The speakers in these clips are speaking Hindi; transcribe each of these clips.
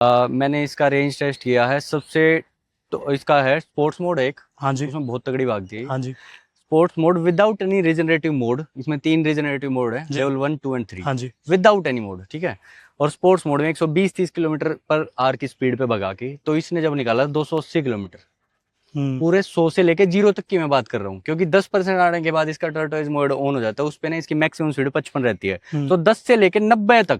मैंने इसका रेंज टेस्ट किया है सबसे। तो इसका है स्पोर्ट्स मोड एक। हाँ जी। उसमें बहुत तगड़ी भागती है। हाँ जी। Sports mode without any regenerative mode, इसमें 3 रीजनरेटिव मोड है, जी। Level 1 2 and 3। हाँ जी। विदाउट एनी मोड, ठीक है। और स्पोर्ट्स मोड में 120-30 किलोमीटर पर आवर की स्पीड पे भगा के, तो इसने जब निकाला 280 किलोमीटर। पूरे 100 से लेके 0 तक की मैं बात कर रहा हूँ, क्योंकि 10% आने के बाद इसका टर्टोइज मोड ऑन हो जाता है। उस पे ना इसकी मैक्सिमम स्पीड 55 रहती है। तो 10 से लेके 90 तक,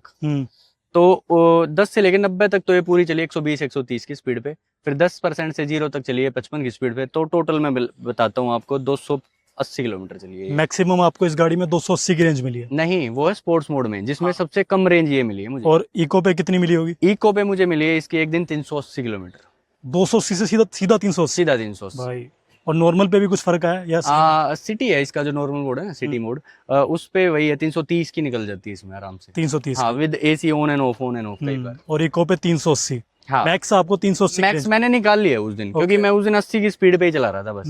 तो 10 से लेके 90 तक तो ये पूरी चली 120-130 की स्पीड पे। फिर 10% से 0 तक चली है 55 की स्पीड पे। तो टोटल मैं बताता हूँ आपको 280 किलोमीटर चली है। मैक्सिमम आपको इस गाड़ी में 280 की रेंज मिली है? नहीं, वो है स्पोर्ट्स मोड में, जिसमें सबसे कम रेंज ये मिली है मुझे। और इको पे कितनी मिली होगी? इको पे मुझे मिली है इसकी एक दिन 380 किलोमीटर। 280 से सीधा सीधा 380? सीधा 380 भाई। और नॉर्मल पे भी कुछ फर्क है या सिटी है इसका जो नॉर्मल मोड है ना, सिटी मोड, उस पे वही है 330 की निकल जाती है इसमें आराम से। 330? हाँ, with AC on end of कई बार। और इको पे 380? हाँ, मैक्स आपको 380 मैक्स मैंने निकाल लिया उस दिन, क्योंकि मैं उस दिन 80 की स्पीड पे ही चला रहा था बस।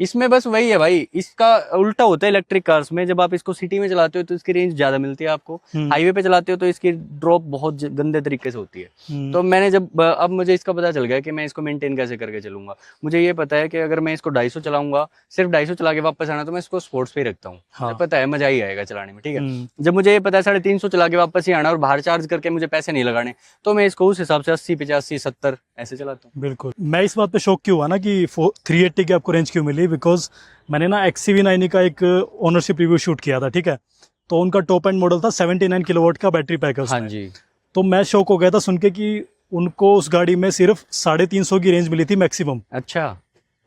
इसमें बस वही है भाई, इसका उल्टा होता है इलेक्ट्रिक कार्स में। जब आप इसको सिटी में चलाते हो तो इसकी रेंज ज्यादा मिलती है आपको, हाईवे पे चलाते हो तो इसकी ड्रॉप बहुत गंदे तरीके से होती है। तो मैंने जब अब मुझे इसका पता चल गया कि मैं इसको मेंटेन कैसे करके चलूंगा। मुझे ये पता है कि अगर मैं इसको 250 चलाऊंगा, सिर्फ 250 चला के वापस आना, तो मैं इसको स्पोर्ट्स पे ही रखता हूँ। हाँ। पता है मजा ही आएगा चलाने में, ठीक है। जब मुझे ये पता है 350 चला के वापस ही आना और बाहर चार्ज करके मुझे पैसे नहीं लगाने, तो मैं इसको उस हिसाब से 80 85 70 ऐसे चलाता हूँ। बिल्कुल। मैं इस बात पे शौक क्यों हुआ ना कि 380 की आपको रेंज क्यों मिली, बिकॉज मैंने ना XCV90 का एक ओनरशिप रिव्यू शूट किया था, ठीक है। तो उनका टॉप एंड मॉडल था, 79 किलोवाट का बैटरी पैक है उसमें। हाँ जी। तो मैं शौक हो गया था सुन के कि उनको उस गाड़ी में सिर्फ 350 की रेंज मिली थी मैक्सिमम। अच्छा।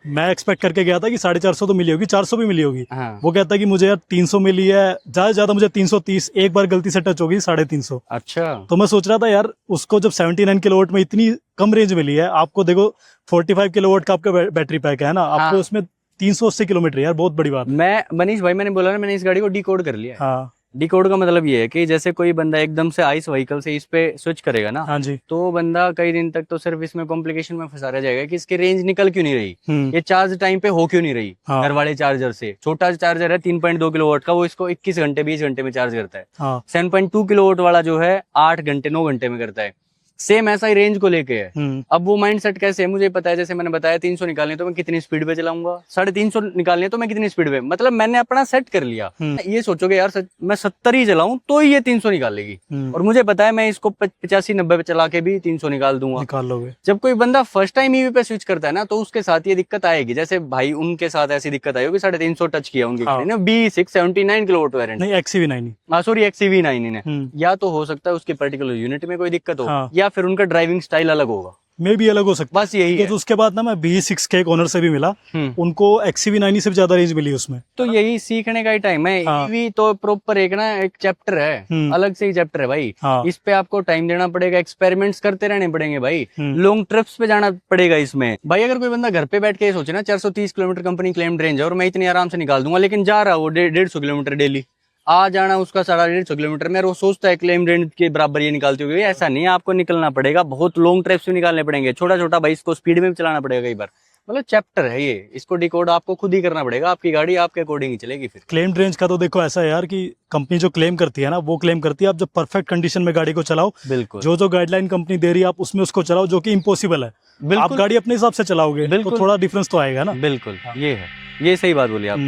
मैं एक्सपेक्ट करके गया था कि 450 तो मिली होगी, 400 भी मिली होगी। हाँ। वो कहता है कि मुझे यार 300 मिली है, ज्यादा से ज्यादा मुझे 330, एक बार गलती से टच होगी 350। अच्छा। तो मैं सोच रहा था यार, उसको जब 79 किलोवाट में इतनी कम रेंज मिली है, आपको देखो 45 किलोवाट का आपका बैटरी पैक है ना, आपको हाँ। उसमें 380 किलोमीटर, यार बहुत बड़ी बात है। मैं मनीष भाई, मैंने बोला ना, मैंने इस गाड़ी को डिकोड कर लिया है। हाँ। डिकोड का मतलब ये है कि जैसे कोई बंदा एकदम से आइस व्हीकल से इस पे स्विच करेगा ना, हाँ जी। तो बंदा कई दिन तक तो सिर्फ इसमें कॉम्प्लिकेशन में फंसा रह जाएगा कि इसकी रेंज निकल क्यों नहीं रही, ये चार्ज टाइम पे हो क्यों नहीं रही। हाँ। घर वाले चार्जर से, छोटा चार्जर है 3.2 किलोवाट का, वो इसको 21 घंटे 20 घंटे में चार्ज करता है। हाँ। 7.2 किलोवाट वाला जो है 8 घंटे 9 घंटे में करता है। सेम ऐसा ही रेंज को लेके है। अब वो माइंडसेट कैसे है मुझे पता है। जैसे मैंने बताया 300 निकालने तो मैं कितनी स्पीड पे चलाऊंगा, 350 निकालने तो मैं कितनी स्पीड पे, मतलब मैंने अपना सेट कर लिया। ये सोचोगे यार मैं 70 ही चलाऊं तो ही ये 300 निकालेगी, और मुझे पता है मैं इसको 85-90 पे चला के भी 300 निकाल दूंगा। निकाल लोगे। जब कोई बंदा फर्स्ट टाइम ईवी पे स्विच करता है ना, तो उसके साथ ये दिक्कत आएगी। जैसे भाई उनके साथ ऐसी दिक्कत आई होगी, 350 टच किया उनकी गाड़ी ने, B6 79 किलोवाट वेरिएंट, नहीं XCV90, सॉरी XCV90 ने। या तो हो सकता है उसके पर्टिकुलर यूनिट में कोई दिक्कत हो, या फिर उनका ड्राइविंग स्टाइल अलग होगा, मे भी अलग हो सकता है। बस यही है। तो उसके बाद ना मैं B6 के एक ओनर से भी मिला, उनको XCV90 से भी ज्यादा रेंज मिली उसमें। तो यही सीखने का ही टाइम है। ईवी तो प्रॉपर एक ना एक चैप्टर है, अलग से ही चैप्टर है भाई। इस पे आपको टाइम देना पड़ेगा, एक्सपेरिमेंट्स करते रहने पड़ेंगे भाई, लॉन्ग ट्रिप्स पे जाना पड़ेगा इसमें। भाई अगर कोई बंदा घर पे बैठ के सोचे ना 430 किलोमीटर कंपनी क्लेम्ड रेंज है और मैं इतनी आराम से निकाल दूंगा, लेकिन जा रहा वो 150 किलोमीटर डेली, आ जाना उसका 150 किलोमीटर में, वो सोचता है क्लेम रेंज के बराबर ये निकालती होगी। ऐसा नहीं है, आपको निकलना पड़ेगा, बहुत लॉन्ग ट्रिप्स भी निकालने पड़ेंगे। छोटा छोटा भाई इसको स्पीड में भी चलाना पड़ेगा कई बार। मतलब चैप्टर है ये, इसको डिकोड आपको खुद ही करना पड़ेगा। आपकी गाड़ी आपके अकॉर्डिंग ही चलेगी। फिर क्लेम रेंज का तो देखो ऐसा है यार कि कंपनी जो क्लेम करती है ना, वो क्लेम करती है आप जब परफेक्ट कंडीशन में गाड़ी को चलाओ, बिल्कुल जो गाइडलाइन कंपनी दे रही है आप उसमें उसको चलाओ, जो कि इम्पॉसिबल है। आप गाड़ी अपने हिसाब से चलाओगे तो थोड़ा डिफरेंस तो आएगा ना। बिल्कुल ये है, ये सही बात बोली आप।